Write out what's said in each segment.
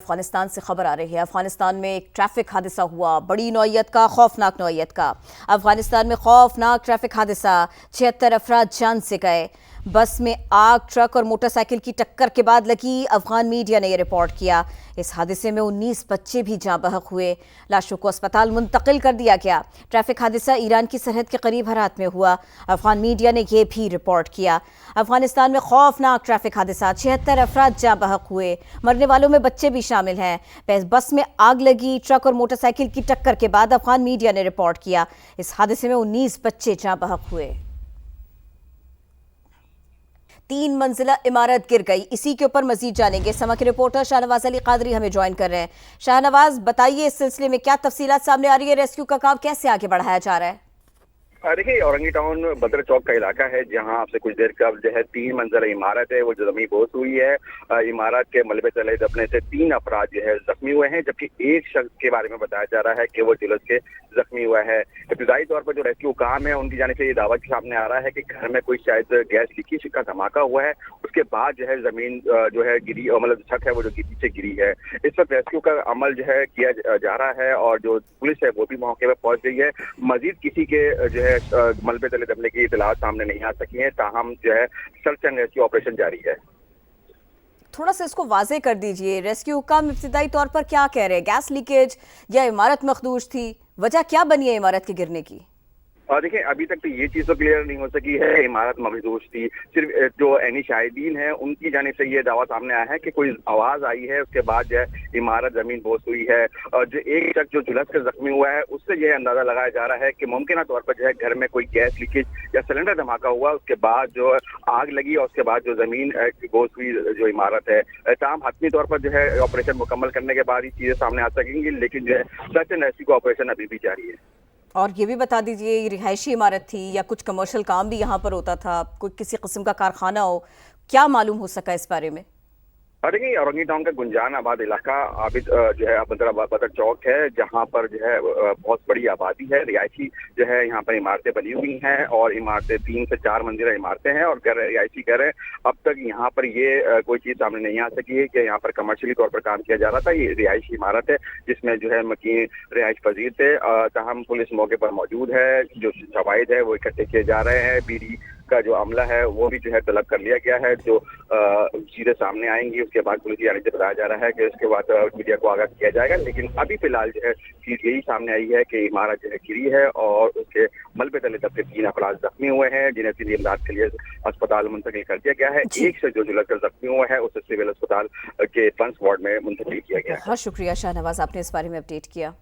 अफगानिस्तान से खबर आ रही है। अफगानिस्तान में एक ट्रैफिक हादसा हुआ, बड़ी नौयत का, खौफनाक नौयत का। अफगानिस्तान में खौफनाक ट्रैफिक हादसा, 76 अफराद जान से गए। बस में आग, ट्रक और मोटरसाइकिल की टक्कर के बाद लगी। अफगान मीडिया ने यह रिपोर्ट किया। इस हादसे में 19 बच्चे भी जाँ बहक हुए। लाशों को अस्पताल मुंतकिल कर दिया गया। ट्रैफिक हादसा ईरान की सरहद के करीब हेरात में हुआ। अफगान मीडिया ने यह भी रिपोर्ट किया। अफगानिस्तान में खौफनाक ट्रैफिक हादसा, 76 अफराद जाँ बहक हुए। मरने वालों में बच्चे भी शामिल हैं। बस में आग लगी, ट्रक और मोटरसाइकिल की टक्कर के बाद अफगान मीडिया ने रिपोर्ट किया। इस हादसे में 19 बच्चे जाँ बहक हुए। 3 मंजिला इमारत गिर गई। इसी के ऊपर मजीद जानेंगे। समा के रिपोर्टर शाहनवाज अली कादरी हमें ज्वाइन कर रहे हैं। शाहनवाज, बताइए इस सिलसिले में क्या तफसीलात सामने आ रही है? रेस्क्यू का काम कैसे आगे बढ़ाया जा रहा है? देखिए, औरंगी टाउन बदर चौक का इलाका है जहां आपसे कुछ देर कबल जो है 3 मंजिला इमारत है वो जो जमीन बोस हुई है। इमारत के मलबे तले दबने से 3 अफराद जो है जख्मी हुए हैं, जबकि एक शख्स के बारे में बताया जा रहा है कि वो झुलस के जख्मी हुआ है। इब्तदाई तौर पर जो रेस्क्यू काम है उनकी जाने से ये दावा सामने आ रहा है कि घर में कोई शायद गैस लीकेज का धमाका हुआ है, उसके बाद जो है जमीन जो है गिरी, मतलब छत है वो जो नीचे गिरी है। इस वक्त रेस्क्यू का अमल जो है किया जा रहा है और जो पुलिस है वो भी मौके पर पहुंच गई है। मजीद किसी के जो है मलबे तले दबने की इतलात सामने नहीं आ सकी है, ताहम जो है सर्च एंड रेस्क्यू ऑपरेशन जारी है। थोड़ा सा इसको वाजे कर दीजिए। रेस्क्यू का इब्तिदाई तौर पर क्या कह रहे हैं? गैस लीकेज या इमारत मखदूश थी? वजह क्या बनी है इमारत के गिरने की? और देखिए, अभी तक तो ये चीज तो क्लियर नहीं हो सकी है इमारत मखदूश थी। सिर्फ जो एनी शाहिदीन है उनकी जानिब से ये दावा सामने आया है कि कोई आवाज आई है, उसके बाद जो है इमारत जमीन बोस हुई है। और जो एक शख्स जो झुलस कर जख्मी हुआ है उससे यह अंदाजा लगाया जा रहा है कि मुमकिन तौर पर जो है घर में कोई गैस लीकेज या सिलेंडर धमाका हुआ, उसके बाद जो आग लगी और उसके बाद जो जमीन बोस हुई जो इमारत है। तमाम हतमी तौर पर जो है ऑपरेशन मुकम्मल करने के बाद ही चीजें सामने आ सकेंगी, लेकिन जो है सर्च एंड रेस्क्यू का ऑपरेशन अभी भी जारी है। और ये भी बता दीजिए, ये रिहायशी इमारत थी या कुछ कमर्शियल काम भी यहाँ पर होता था? कोई किसी किस्म का कारखाना हो, क्या मालूम हो सका इस बारे में? देखिए, औरंगी टाउन का गुंजान आबाद इलाका आबिद जो है बदर चौक है, जहाँ पर जो है बहुत बड़ी आबादी है। रिहायशी जो है यहाँ पर इमारतें बनी हुई हैं और इमारतें 3 से 4 मंजिला इमारतें हैं और रिहायशी घर है। अब तक यहाँ पर ये कोई चीज सामने नहीं आ सकी है कि यहाँ पर कमर्शियली तौर पर काम किया जा रहा था। ये रिहायशी इमारत है जिसमें जो है मकीन रिहायश पजीर थे। ताहम पुलिस मौके पर मौजूद है, जो शवाहिद है वो इकट्ठे किए जा रहे हैं। बीडी का जो अमला है वो भी जो है तलब कर लिया गया है, जो चीजें सामने आएंगी उसके बाद पुलिस की से बताया जा रहा है कि उसके बाद मीडिया को आगाह किया जाएगा। लेकिन अभी फिलहाल जो है चीज यही सामने आई है कि इमारत जो है गिरी है और उसके मलबे तले दबके 3 अफराद जख्मी हुए हैं, जिन्हें सीधी इमदाद के लिए अस्पताल मुंतकिल कर दिया गया है। एक से जो झुलसकर जख्मी हुआ है उसे सिविल अस्पताल के पंच वार्ड में मुंतकिल किया गया है। बहुत शुक्रिया शाहनवाज, आपने इस बारे में अपडेट किया।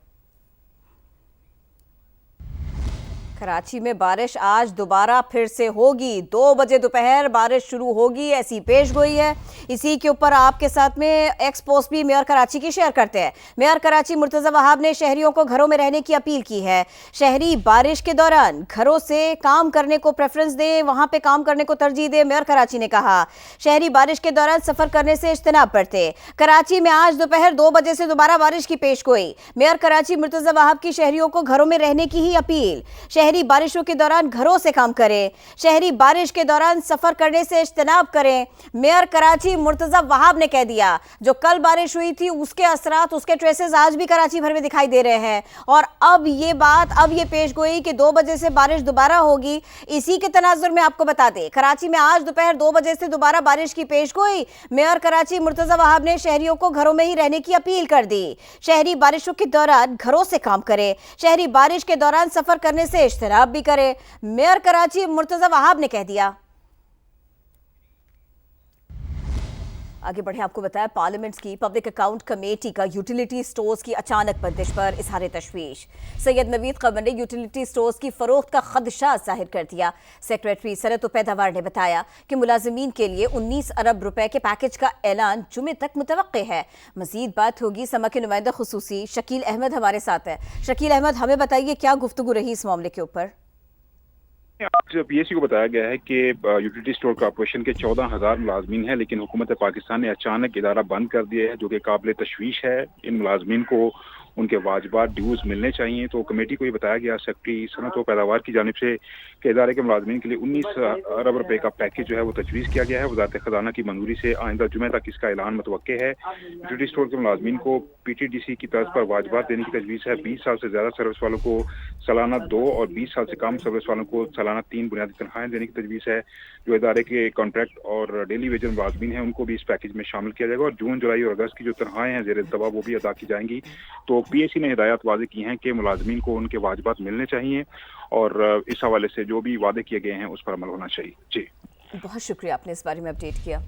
कराची में बारिश आज दोबारा फिर से होगी। 2 बजे दोपहर बारिश शुरू होगी, ऐसी पेशगोई है। इसी के ऊपर आपके साथ में एक्स पोस्ट भी मेयर कराची की शेयर करते हैं। मेयर कराची मुर्तजा वहाब ने शहरियों को घरों में रहने की अपील की है। शहरी बारिश के दौरान घरों से काम करने को प्रेफरेंस दें, वहां पे काम करने को तरजीह दें। मेयर कराची ने कहा शहरी बारिश के दौरान सफर करने से इज्तनाब बरते। कराची में आज दोपहर 2 बजे से दोबारा बारिश की पेशगोई। मेयर कराची मुर्तजा वहाब की शहरियों को घरों में रहने की ही अपील। शहरी बारिशों के दौरान घरों से काम करें, शहरी बारिश के दौरान सफर करने से इज्तनाब करें। मेयर कराची मुर्तजा वहाब ने कह दिया जो कल बारिश हुई थी उसके असरात, उसके ट्रेसेस आज भी कराची भर में दिखाई दे रहे हैं। और अब ये पेशगोई कि 2 बजे से बारिश दोबारा होगी। इसी के तनाजुर में आपको बता दें कराची में आज दोपहर 2 बजे से दोबारा बारिश की पेशगोई। मेयर कराची मुर्तजा वहाब ने शहरियों को घरों में ही रहने की अपील कर दी। शहरी बारिशों के दौरान घरों से काम करें, शहरी बारिश के दौरान सफर करने से इज्तनाब भी करें। मेयर कराची मुर्तजा वहाब ने कह दिया। आगे बढ़े, आपको बताया पार्लियामेंट की पब्लिक अकाउंट कमेटी का यूटिलिटी स्टोर्स की अचानक बंदिश पर इजहार तशवीश। सैयद नवीद कमर ने यूटिलिटी स्टोर्स की फरोख्त का खदशा जाहिर कर दिया। सेक्रेटरी सनत व पैदावार ने बताया कि मुलाजिमीन के लिए 19 अरब रुपए के पैकेज का ऐलान जुमे तक मुतवक्के है। मजीद बात होगी। समा के नुमाइंदा खुसूसी शकील अहमद हमारे साथ है। शकील अहमद, हमें बताइए क्या गुफ्तगू रही इस मामले के ऊपर? आज पीएससी को बताया गया है कि यूटिलिटी स्टोर कॉर्पोरेशन के 14,000 मुलाजमीन हैं, लेकिन हुकूमत पाकिस्तान ने अचानक इदारा बंद कर दिया है, जो कि काबिल तशवीश है। इन मुलाजमीन को उनके वाजबात ड्यूज मिलने चाहिए। तो कमेटी को ये बताया गया सेक्रेटरी सनत व पैदावार की जानिब से कि इदारे के मुलाजमीन के लिए 19 अरब रुपए का पैकेज जो है वो तजवीज़ किया गया है। वजारत खजाना की मंजूरी से आइंदा जुमे तक इसका ऐलान मुतवक्के है। यूटिलिटी स्टोर के मुलाजमीन को PTDC की तर्ज पर वाजबात देने की तजवीज़ है। 20 साल से ज़्यादा सर्विस वालों को सालाना 2 और 20 साल से कम सर्विस वालों को सालाना 3 बुनियादी तनख्वाहें देने की तजवीज़ है। जो इदारे के कॉन्ट्रैक्ट और डेली वेजन मुलाजमीन हैं उनको भी इस पैकेज में शामिल किया जाएगा और जून, जुलाई और अगस्त की जो तनख्वाहें हैं ज़ेर दबा वो भी अदा की जाएंगी। तो PAC ने हिदायत वाज़ेह की हैं कि मुलाजमीन को उनके वाजबात मिलने चाहिए और इस हवाले से जो भी वादे किए गए हैं उस पर अमल होना चाहिए। जी, बहुत शुक्रिया, आपने इस बारे में अपडेट किया।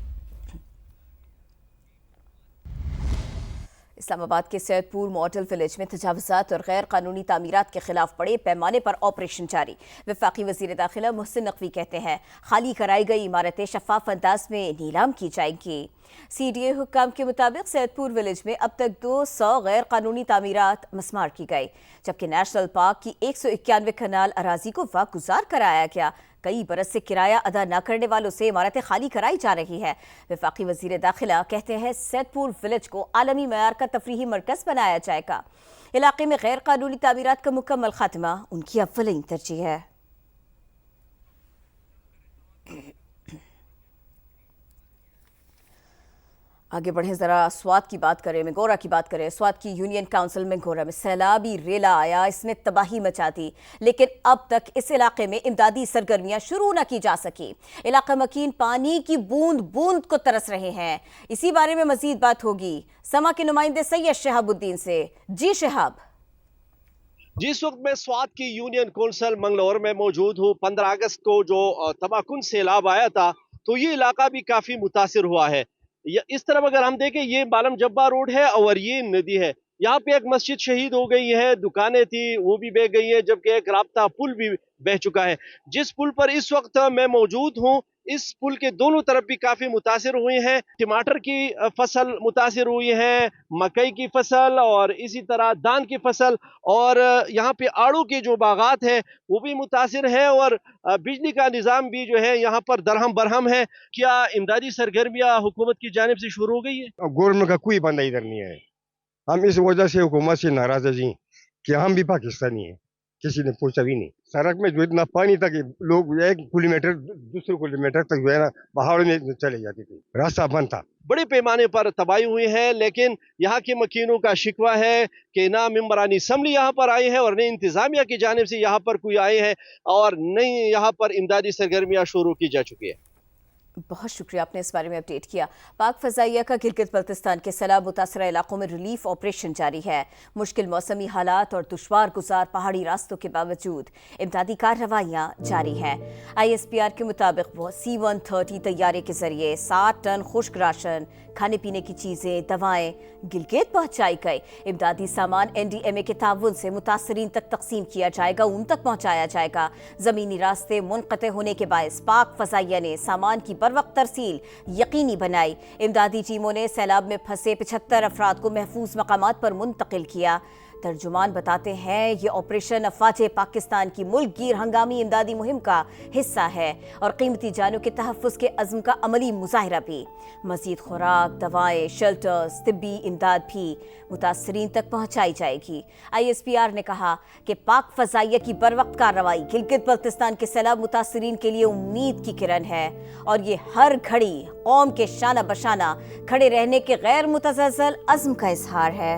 इस्लामाबाद के सैयदपुर मॉडल विलेज में तजावुज़ात और गैर कानूनी तामीरात के खिलाफ बड़े पैमाने पर ऑपरेशन जारी। वफाकी वज़ीर दाखिला मोहसिन नकवी कहते हैं खाली कराई गई इमारतें शफाफ अंदाज में नीलाम की जाएंगी। CDA हुक्काम के मुताबिक सैयदपुर विलेज में अब तक 200 गैर कानूनी तामीरात मस्मार की गई, जबकि नेशनल पार्क की 191 कनाल अराजी को वागुजार कराया गया। कई बरस से किराया अदा न करने वालों से इमारतें खाली कराई जा रही है। वफाकी वजीर दाखिला कहते हैं सैयदपुर विलेज को आलमी मयार का तफरीही मरकज बनाया जाएगा। इलाके में गैर कानूनी तामीरात का मुकम्मल खात्मा उनकी अव्वलीन तरजीह है। आगे बढ़े, जरा स्वात की बात करें, मेंगोरा की बात करें। स्वात की यूनियन काउंसिल मेंगोरा में सैलाबी रेला आया, इसने तबाही मचा दी, लेकिन अब तक इस इलाके में इमदादी सरगर्मियां शुरू न की जा सकी। इलाका मकीन पानी की बूंद बूंद को तरस रहे हैं। इसी बारे में मजीद बात होगी समा के नुमाइंदे सैयद शहाबुद्दीन से। जी शहाब। जिस वक्त मैं स्वात की यूनियन काउंसिल मंगलौर में मौजूद हूँ, 15 अगस्त को जो तबाहकुन सैलाब आया था तो ये इलाका भी काफी मुतासिर हुआ है। इस तरफ अगर हम देखें, ये बालम जब्बा रोड है और ये नदी है। यहाँ पे एक मस्जिद शहीद हो गई है, दुकानें थी वो भी बह गई है, जबकि एक राब्ता पुल भी बह चुका है। जिस पुल पर इस वक्त मैं मौजूद हूँ, इस पुल के दोनों तरफ भी काफी मुतासिर हुए हैं। टमाटर की फसल मुतासिर हुई है, मकई की फसल और इसी तरह धान की फसल, और यहाँ पे आड़ू के जो बागात हैं वो भी मुतासिर है, और बिजली का निज़ाम भी जो है यहाँ पर दरहम बरहम है। क्या इमदादी सरगर्मियाँ हुकूमत की जानिब से शुरू हो गई है? गवर्नमेंट का कोई बंदा इधर नहीं है। हम इस वजह से हुकूमत से नाराज है जी कि हम भी पाकिस्तानी हैं, किसी ने पूछा भी नहीं। सड़क में जो इतना पानी था कि लोग 1 किलोमीटर दूसरे किलोमीटर तक जो है ना पहाड़ों में चले जाते थे, रास्ता बंद था। बड़े पैमाने पर तबाही हुई है, लेकिन यहाँ के मकीनों का शिकवा है कि ना मेंबरानी असम्बली यहाँ पर आए हैं और न इंतजामिया की जानिब से यहाँ पर कोई आए हैं, और न यहाँ पर इमदादी सरगर्मियाँ शुरू की जा चुकी है। बहुत शुक्रिया, आपने इस बारे में अपडेट किया। पाक फजाइया का गिलगित बल्तिस्तान के सैलाब मुतासरा इलाकों में रिलीफ ऑपरेशन जारी है। मुश्किल मौसमी हालात और दुश्वार गुजार पहाड़ी रास्तों के बावजूद इमदादी कार्रवाइयाँ जारी हैं। ISPR के मुताबिक वो C-130 तैयारे के जरिए 7 टन खुश्क राशन, खाने पीने की चीज़ें, दवाएं गिलगित पहुँचाई गई। इमदादी सामान NDMA के ताउन से मुतासरीन तक तकसीम किया जाएगा, उन तक पहुँचाया जाएगा। ज़मीनी रास्ते मुनक़ते होने के बायस पाक फजाइया ने सामान की वक्त तरसील यकीनी बनाई। इमदादी टीमों ने सैलाब में फंसे 75 अफराद को महफूज मकामात पर मुंतकिल किया। तर्जुमान बताते हैं ये ऑपरेशन अफवाज पाकिस्तान की मुल्क गिर हंगामी इमदादी मुहिम का हिस्सा है और कीमती जानों के तहफ़्फ़ुज़ के अज़्म का अमली मुज़ाहिरा भी। मज़ीद खुराक, दवाएं, शेल्टर्स, तिब्बी इमदाद भी मुतासरीन तक पहुँचाई जाएगी। ISPR ने कहा कि पाक फ़ज़ाइया की बरवक्त कार्रवाई गिलगित बल्तिस्तान के सैलाब मुतासरीन के लिए उम्मीद की किरण है और ये हर घड़ी कौम के शाना बशाना खड़े रहने के गैर मुतज़लज़ल अज़्म का इजहार है।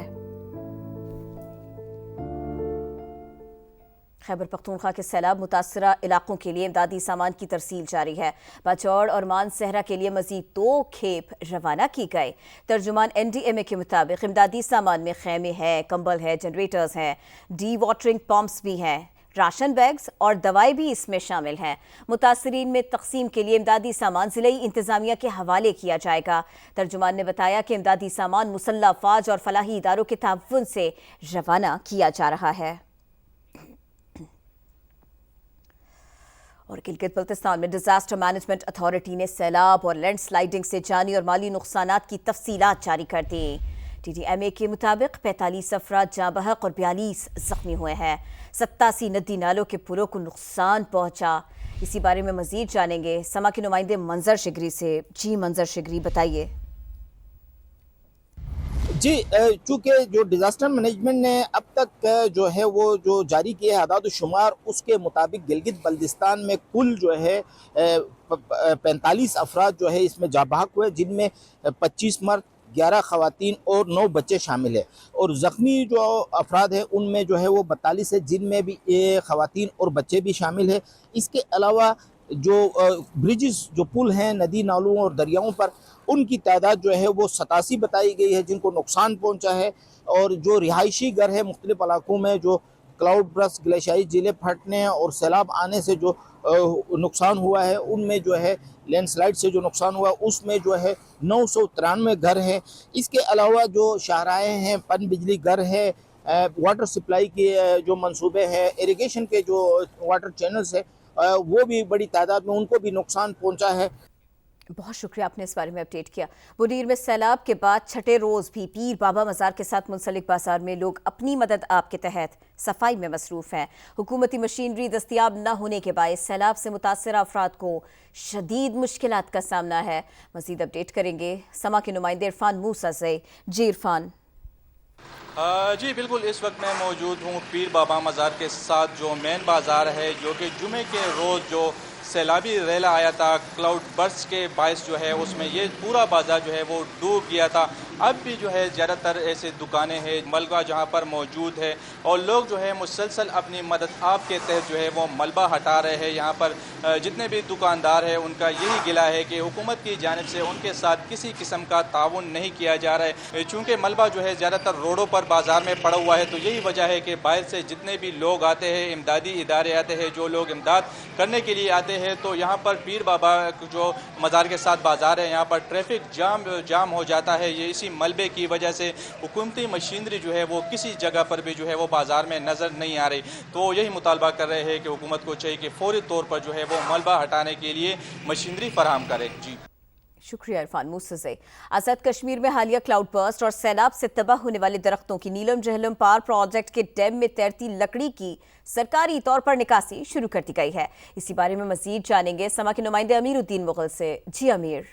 खैबर पख्तूनख्वा के सैलाब मुतासरा इलाकों के लिए इमदादी सामान की तरसील जारी है। बाचौड़ और मानसहरा के लिए मजीद 2 खेप रवाना की गए। तर्जुमान NDMA के मुताबिक इमदादी सामान में खैमे हैं, कंबल है, जनरेटर्स हैं, डी वाटरिंग पंप्स भी हैं, राशन बैग्स और दवाई भी इसमें शामिल हैं। मुतासरीन में तकसीम के लिए इमदादी सामान ज़िले इंतज़ामिया के हवाले किया जाएगा। तर्जुमान ने बताया कि इमदादी सामान मुसल्लह अफवाज और फलाही इदारों के ताउन से रवाना किया जा रहा है। और गिलगित बल्तिस्तान में डिजास्टर मैनेजमेंट अथॉरिटी ने सैलाब और लैंडस्लाइडिंग से जानी और माली नुकसानात की तफसीलात जारी कर दी। TDMA के मुताबिक 45 अफराद जाँ बहक और 42 जख्मी हुए हैं। 87 नदी नालों के पुलों को नुकसान पहुंचा। इसी बारे में मजीद जानेंगे समा के नुमाइंदे मंजर शिगरी से। जी मंजर शिगरी, बताइए। जी, चूँकि जो डिज़ास्टर मैनेजमेंट ने अब तक जो है वो जो जारी किए हैं आदाद-ओ-शुमार, उसके मुताबिक गिलगित बल्तिस्तान में कुल जो है 45 अफराद जो है इसमें जाँ बहक हुए, जिनमें 25 मर्द, 11 ख़वातीन और 9 बच्चे शामिल हैं। और ज़ख्मी जो अफराद हैं उनमें जो है वो 42 है, जिनमें भी ख़वातीन और बच्चे भी शामिल हैं। इसके अलावा जो ब्रिजेस, जो पुल हैं नदी नालों और दरियाओं पर, उनकी तादाद जो है वो 87 बताई गई है जिनको नुकसान पहुंचा है। और जो रिहायशी घर है मुख्तलिफ इलाकों में, जो क्लाउड बर्स्ट, ग्लेशियाई जिले फटने और सैलाब आने से जो नुकसान हुआ है, उनमें जो है लैंडस्लाइड से जो नुकसान हुआ उसमें जो है 993 घर हैं। इसके अलावा जो शाहराएँ हैं, पन बिजली घर है, वाटर सप्लाई के जो मंसूबे हैं, इरिगेशन के जो वाटर चैनल्स है, वो भी बड़ी तादाद में उनको भी नुकसान पहुंचा है। बहुत शुक्रिया, आपने इस बारे में अपडेट किया। मुनीर में सैलाब के बाद छठे रोज भी पीर बाबा मज़ार के साथ मुंसलिक बाजार में लोग अपनी मदद आप के तहत सफाई में मसरूफ हैं। हुकूमती मशीनरी दस्तियाब न होने के बायस सैलाब से मुतासर अफराद को शदीद मुश्किलात का सामना है। मजीद अपडेट करेंगे समा के नुमाइंदे इरफान मूसा से। जी इरफान। जी बिल्कुल, इस वक्त मैं मौजूद हूँ पीर बाबा मज़ार के साथ, जो मेन बाज़ार है, जो कि जुमे के रोज़ जो सैलाबी रेला आया था क्लाउड बर्स्ट के बायस जो है उसमें ये पूरा बाज़ार जो है वो डूब गया था। अब भी जो है ज़्यादातर ऐसे दुकानें हैं, मलबा जहाँ पर मौजूद है, और लोग जो है मुसलसल अपनी मदद आप के तहत जो है वो मलबा हटा रहे हैं। यहाँ पर जितने भी दुकानदार हैं उनका यही गिला है कि हुकूमत की जानिब से उनके साथ किसी किस्म का ताउन नहीं किया जा रहा है। चूँकि मलबा जो है ज़्यादातर रोडों पर बाज़ार में पड़ा हुआ है, तो यही वजह है कि बाहर से जितने भी लोग आते हैं, इमदादी इदारे आते हैं, जो लोग इमदाद करने के लिए आते हैं, तो यहाँ पर पीर बाबा जो मज़ार के साथ बाज़ार है, यहाँ पर ट्रैफिक जाम हो जाता है। ये इसी मलबे की वजह से हुकूमती मशीनरी जो है वो किसी जगह पर भी जो है वो बाज़ार में नज़र नहीं आ रही। तो यही मुतालबा कर रहे हैं कि हुकूमत को चाहिए कि फौरी तौर पर जो है वो मलबा हटाने के लिए मशीनरी फराहम करे। जी शुक्रिया इरफान मूसा से। आज़ाद कश्मीर में हालिया क्लाउड बर्स्ट और सैलाब से तबाह होने वाले दरख्तों की नीलम जहलम पार प्रोजेक्ट के डैम में तैरती लकड़ी की सरकारी तौर पर निकासी शुरू कर दी गई है। इसी बारे में मजीद जानेंगे समा के नुमाइंदे अमीरुद्दीन मुगल से। जी अमीर।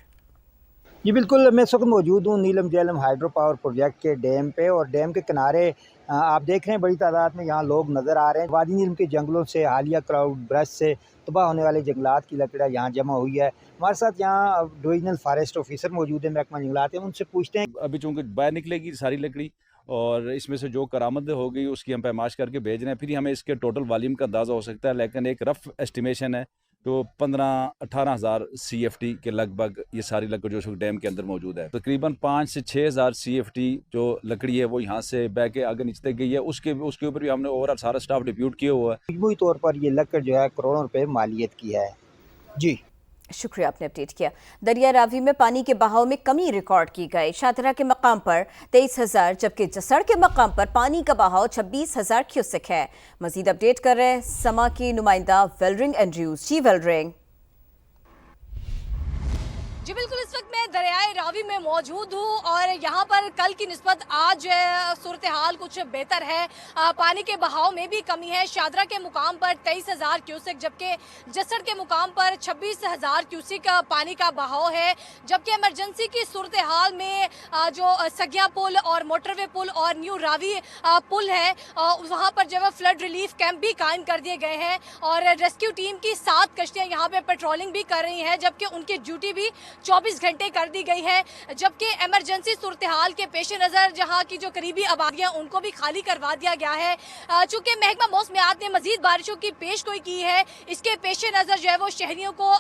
जी बिल्कुल, मैं इस वक्त मौजूद हूँ नीलम जहलम हाइड्रो पावर प्रोजेक्ट के डैम पे, और डैम के किनारे आप देख रहे हैं बड़ी तादाद में यहाँ लोग नज़र आ रहे हैं। वादी नीलम के जंगलों से हालिया क्लाउड बर्स्ट से तबाह होने वाले जंगलात की लकड़ियाँ यहाँ जमा हुई है। हमारे साथ यहाँ डिविजनल फॉरेस्ट ऑफिसर मौजूद है महकमा जंगलात है, उनसे पूछते हैं। अभी चूँकि बाहर निकलेगी सारी लकड़ी, और इसमें से जो करामद हो गई उसकी हम पैमाश करके भेज रहे हैं, फिर हमें इसके टोटल वॉल्यूम का अंदाज़ा हो सकता है। लेकिन एक रफ एस्टिमेशन है तो 15-18 हज़ार CFT के लगभग ये सारी लकड़ी जो डैम के अंदर मौजूद है। तकरीबन 5 से 6 हज़ार CFT जो लकड़ी है वो यहाँ से बह के आगे नीचे गई है। उसके ऊपर भी हमने ओवरऑल सारा स्टाफ डिप्यूट किया हुआ है। मजमूई तौर पर ये लकड़ जो है करोड़ों रुपए मालियत की है। जी शुक्रिया, आपने अपडेट किया। दरिया रावी में पानी के बहाव में कमी रिकॉर्ड की गई। शादरा के मकाम पर 23,000, जबकि जसड़ के मकाम पर पानी का बहाव 26,000 क्यूसेक है। मजीद अपडेट कर रहे हैं समा की नुमाइंदा वेलरिंग एंड्रयूज। जी वेलरिंग। जी बिल्कुल, इस वक्त मैं दरियाए रावी में मौजूद हूँ और यहाँ पर कल की निस्बत आज सूरत हाल कुछ बेहतर है। पानी के बहाव में भी कमी है। शादरा के मुकाम पर 23,000 क्यूसेक, जबकि जसड़ के मुकाम पर 26,000 क्यूसेक पानी का बहाव है। जबकि इमरजेंसी की सूरत हाल में जो सगिया पुल और मोटरवे पुल और न्यू रावी पुल है, वहाँ पर जो है फ्लड रिलीफ कैंप भी कायम कर दिए गए हैं और रेस्क्यू टीम की 7 कश्तियाँ यहाँ पे पेट्रोलिंग भी कर रही हैं, जबकि उनकी ड्यूटी भी 24 घंटे कर दी गई है। जबकि इमरजेंसी सूरत हाल के पेश नज़र जहां की जो करीबी आबादियां उनको भी खाली करवा दिया गया है। चूंकि महकमा मौसमियात ने मजीद बारिशों की पेशगोई की है, इसके पेश नज़र जो है वो शहरियों को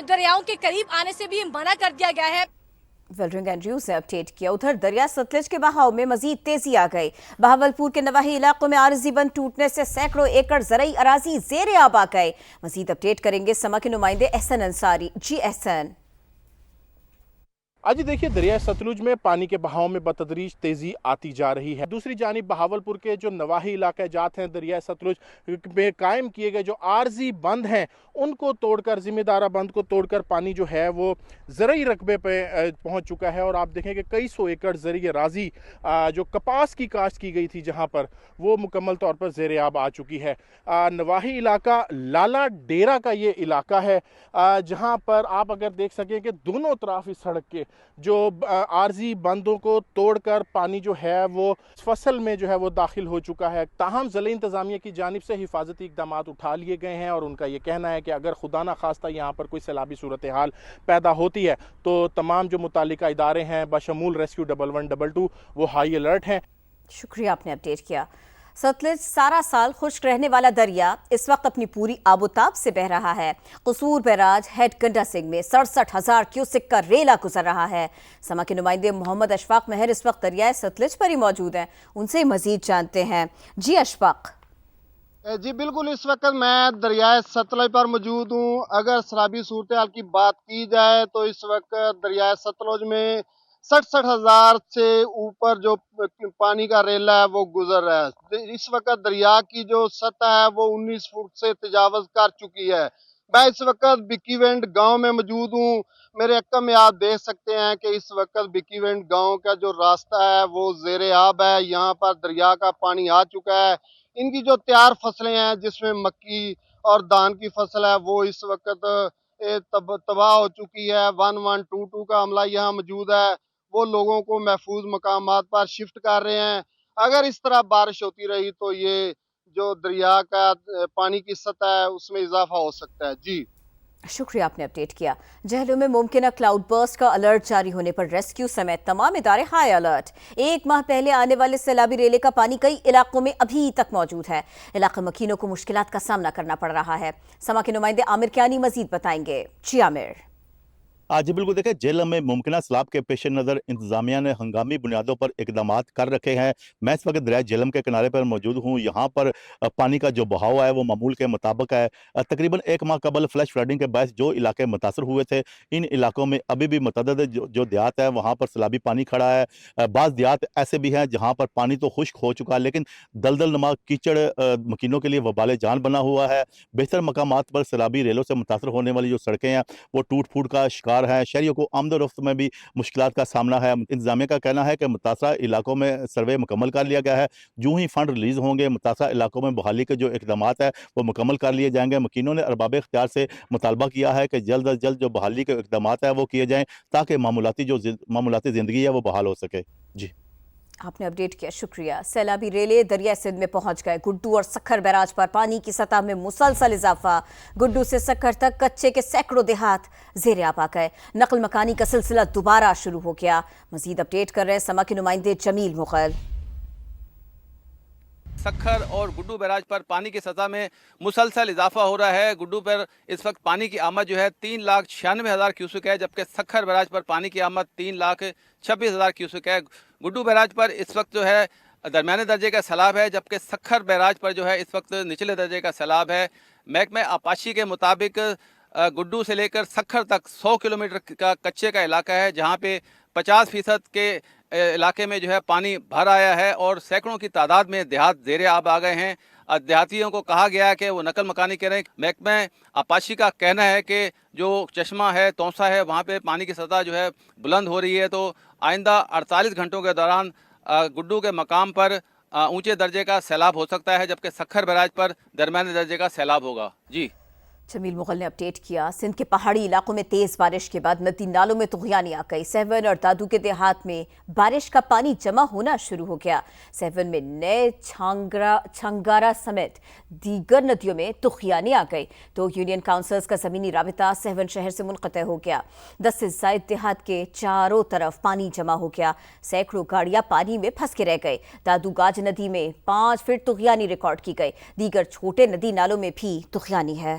दरियाओं के करीब आने से भी मना कर दिया गया है। वेलरिंग एंड्रयूज ने अपडेट किया। उधर दरिया सतलज के बहाव में मजीद तेजी आ गई। बहावलपुर के नवाही इलाकों में आरजी बंद टूटने से सैकड़ों एकड़ ज़रई अराजी ज़ेरे आब आ गए। मजीद अपडेट करेंगे समा के नुमाइंदे एहसन अंसारी। जी एहसन। आज देखिए, दरिया सतलुज में पानी के बहाव में बतदरीज तेजी आती जा रही है। दूसरी जानिब बहावलपुर के जो नवाही इलाके जात हैं दरिया सतलुज में कायम किए गए जो आरजी बंद हैं उनको तोड़कर, जिम्मेदारा बंद को तोड़कर पानी जो है वो ज़रई रकबे पे पहुंच चुका है। और आप देखें कि कई सौ एकड़ ज़रई अराजी जो कपास की काश्त की गई थी जहां पर, वो मुकम्मल तौर पर ज़ेरे आब आ चुकी है। नवाही इलाका लाला डेरा का ये इलाका है जहां पर आप अगर देख सकें कि दोनों तरफ इस सड़क के जो आर्जी बंदों को तोड़कर पानी जो है वो फसल में जो है वो दाखिल हो चुका है। ताहम ज़िला इंतज़ामिया की जानिब से हिफाजती इक़दाम उठा लिए गए हैं और उनका ये कहना है कि अगर खुदा ना खास्ता यहाँ पर कोई सैलाबी सूरत हाल पैदा होती है तो तमाम जो मुतालिका इदारे हैं बशमूल रेस्क्यू 1112 वो हाई अलर्ट हैं। शुक्रिया, आपने अपडेट किया। सतलुज सारा साल खुश्क रहने वाला दरिया इस वक्त अपनी पूरी आबोताब से बह रहा है। कसूर बैराज हेड गंडा सिंह में 67,000 क्यूसिक का रेला गुजर रहा है। समा के नुमाइंदे मोहम्मद अशफाक महर इस वक्त दरियाए सतलुज पर ही मौजूद हैं, उनसे मजीद जानते हैं। जी अशफाक। जी बिल्कुल, इस वक्त मैं दरियाए सतलुज पर मौजूद हूँ। अगर सराबी सूरत हाल की बात की जाए तो इस वक्त दरियाए सतलुज में 67,000 से ऊपर जो पानी का रेला है वो गुजर रहा है। इस वक्त दरिया की जो सतह है वो 19 फुट से तजावज कर चुकी है। मैं इस वक्त बिकीवेंड गांव में मौजूद हूँ। मेरे अक्का में आप देख सकते हैं कि इस वक्त बिकीवेंड गांव का जो रास्ता है वो ज़ेरे आब है। यहाँ पर दरिया का पानी आ चुका है। इनकी जो तैयार फसलें हैं जिसमें मक्की और धान की फसल है वो इस वक्त तबाह हो चुकी है। 1122 का अमला यहाँ मौजूद है, वो लोगों को महफूज मकामात पर शिफ्ट कर रहे हैं। अगर इस तरह बारिश होती रही तो ये जो दरिया का पानी की सतह है उसमें इजाफा हो सकता है। जी शुक्रिया, आपने अपडेट किया। जहलों में मुमकिन क्लाउड बर्स्ट का अलर्ट जारी होने पर रेस्क्यू समेत तमाम इदारे हाई अलर्ट। एक माह पहले आने वाले सैलाबी रेले का पानी कई इलाकों में अभी तक मौजूद है। इलाके मकीनों को मुश्किलात का सामना करना पड़ रहा है। समा के नुमाइंदे आमिर कियानी मजीद बताएंगे। जी आमिर। आज बिल्कुल देखें, जेल में मुमकिन सैलाब के पेश नज़र इंतजामिया ने हंगामी बुनियादों पर इकदाम कर रखे हैं। मैं इस वक्त दरिया झेलम के किनारे पर मौजूद हूँ। यहाँ पर पानी का जो बहाव है वो मामूल के मुताबिक है। तकरीबन एक माह कबल फ्लैश फ्लडिंग के बायस जो इलाके मुतासर हुए थे, इन इलाकों में अभी भी मतअद्दिद जो देहात है वहाँ पर सैलाबी पानी खड़ा है। बाज़ देहात ऐसे भी हैं जहाँ पर पानी तो खुश्क हो चुका है लेकिन दलदल नुमा कीचड़ मकीनों के लिए वबाल जान बना हुआ है। बेहतर मकामात पर सैलाबी रेलों से मुतासर होने वाली जो सड़कें हैं वो टूट फूट का शिकार है। शहरियों को आमदोरफ्त में भी मुश्किलात का सामना है। इंतजामिया का कहना है कि मुतासरा इलाकों में सर्वे मुकम्मल कर लिया गया है। जो ही फंड रिलीज होंगे मुतासरा इलाकों में बहाली के जो इकदाम है वो मुकम्मल कर लिए जाएंगे। मकीनों ने अरबाब इख्तियार से मुतालबा किया है कि जल्द अज जल्द जो बहाली के इकदाम है वो किए जाएँ ताकि मामूलाती ज़िंदगी है वो बहाल हो सके। जी आपने अपडेट किया, शुक्रिया। सैलाबी रेले दरिया सिंध में पहुंच गए। गुड्डू और सक्खर बैराज पर पानी की सतह में मुसलसल इजाफा। गुड्डू से सक्खर तक कच्चे के सैकड़ों देहात ज़ेरे आब आ गए। नकल मकानी का सिलसिला दोबारा शुरू हो गया। मजीद अपडेट कर रहे हैं समा के नुमाइंदे जमील मुगल। सक्खर और गुड्डू बैराज पर पानी की सतह में मुसलसल इजाफा हो रहा है। गुड्डू पर इस वक्त पानी की आमद जो है 3,96,000 क्यूसिक है, जबकि सक्खर बैराज पर पानी की आमद 3,26,000 क्यूसिक है। गुड्डू बैराज पर इस वक्त जो है दरमियाने दर्जे का सैलाब है, जबकि सक्खर बैराज पर जो है इस वक्त निचले दर्जे का सैलाब है। महकमा आपाशी के मुताबिक गुड्डू से लेकर सक्खर तक 100 किलोमीटर का कच्चे का इलाका है, जहाँ पे 50% के इलाके में जो है पानी भर आया है और सैकड़ों की तादाद में देहात ज़ेरे आब आ गए हैं। देहातियों को कहा गया है कि वो नकल मकानी करें। महकमा आपाशी का कहना है कि जो चश्मा है, तौसा है, वहाँ पे पानी की सतह जो है बुलंद हो रही है, तो आइंदा 48 घंटों के दौरान गुड्डू के मकाम पर ऊंचे दर्जे का सैलाब हो सकता है, जबकि सक्खर बैराज पर दरमियाने दर्जे का सैलाब होगा। जी जमील मुगल ने अपडेट किया। सिंध के पहाड़ी इलाकों में तेज बारिश के बाद नदी नालों में तुगयानी आ गई। सहवन और दादू के देहात में बारिश का पानी जमा होना शुरू हो गया। सहवन में नए छंगारा समेत दीगर नदियों में तुगयानी आ गई तो यूनियन काउंसिल्स का जमीनी राबिता सहवन शहर से मुनक़ते हो गया। 10 से ज़ायद देहात के चारों तरफ पानी जमा हो गया। सैकड़ों गाड़ियां पानी में फंस के रह गई। दादू गाज नदी में 5 फीट तुगयानी रिकॉर्ड की गई। दीगर छोटे नदी नालों में भी तुगयानी है।